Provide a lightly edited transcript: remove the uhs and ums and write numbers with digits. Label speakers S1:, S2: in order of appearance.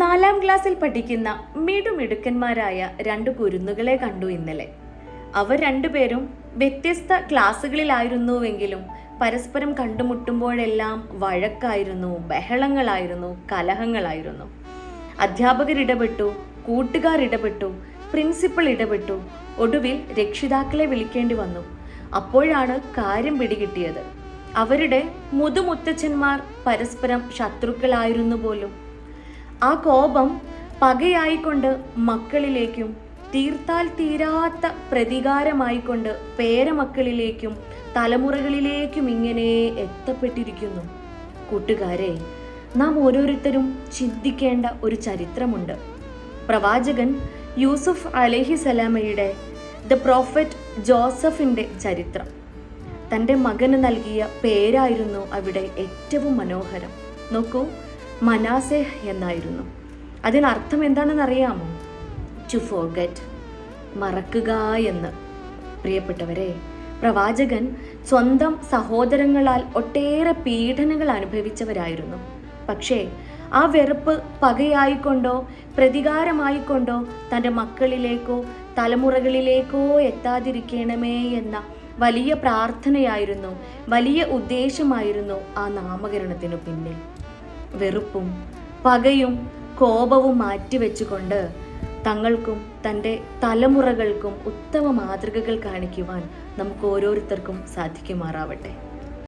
S1: 4ാം ക്ലാസ്സിൽ പഠിക്കുന്ന മിടുമിടുക്കന്മാരായ 2 കുരുന്നുകളെ കണ്ടു ഇന്നലെ. അവർ രണ്ടുപേരും വ്യത്യസ്ത ക്ലാസ്സുകളിലായിരുന്നുവെങ്കിലും പരസ്പരം കണ്ടുമുട്ടുമ്പോഴെല്ലാം വഴക്കായിരുന്നു, ബഹളങ്ങളായിരുന്നു, കലഹങ്ങളായിരുന്നു. അധ്യാപകർ ഇടപെട്ടു, കൂട്ടുകാർ ഇടപെട്ടു, പ്രിൻസിപ്പൽ ഇടപെട്ടു. ഒടുവിൽ രക്ഷിതാക്കളെ വിളിക്കേണ്ടി വന്നു. അപ്പോഴാണ് കാര്യം പിടികിട്ടിയത്. അവരുടെ മുതുമുത്തച്ഛന്മാർ പരസ്പരം ശത്രുക്കളായിരുന്നു പോലും. ആ കോപം പകയായിക്കൊണ്ട് മക്കളിലേക്കും തീർത്താൽ തീരാത്ത പ്രതികാരമായിക്കൊണ്ട് പേരമക്കളിലേക്കും തലമുറകളിലേക്കും ഇങ്ങനെ എത്തപ്പെട്ടിരിക്കുന്നു. കൂട്ടുകാരെ, നാം ഓരോരുത്തരും ചിന്തിക്കേണ്ട ഒരു ചരിത്രമുണ്ട്. പ്രവാചകൻ യൂസുഫ് അലൈഹിസലാമയുടെ ദ പ്രോഫറ്റ് ജോസഫിൻ്റെ ചരിത്രം. തൻ്റെ മകന് നൽകിയ പേരായിരുന്നു അവിടെ ഏറ്റവും മനോഹരം. നോക്കൂ, മനാസേഹ് എന്നായിരുന്നു. അതിനർത്ഥം എന്താണെന്ന് അറിയാമോ? ടു ഫോർഗെറ്റ്, മറക്കുക എന്ന്. പ്രിയപ്പെട്ടവരെ, പ്രവാചകൻ സ്വന്തം സഹോദരങ്ങളാൽ ഒട്ടേറെ പീഡനങ്ങൾ അനുഭവിച്ചവരായിരുന്നു. പക്ഷേ ആ വെറുപ്പ് പകയായിക്കൊണ്ടോ പ്രതികാരമായിക്കൊണ്ടോ തൻ്റെ മക്കളിലേക്കോ തലമുറകളിലേക്കോ എത്താതിരിക്കണമേ എന്ന വലിയ പ്രാർത്ഥനയായിരുന്നു, വലിയ ഉദ്ദേശമായിരുന്നു ആ നാമകരണത്തിനു പിന്നിൽ. വെറുപ്പും പകയും കോപവും മാറ്റിവെച്ചുകൊണ്ട് തങ്ങൾക്കും തൻ്റെ തലമുറകൾക്കും ഉത്തമ മാതൃകകൾ കാണിക്കുവാൻ നമുക്ക് ഓരോരുത്തർക്കും സാധിക്കുമാറാവട്ടെ.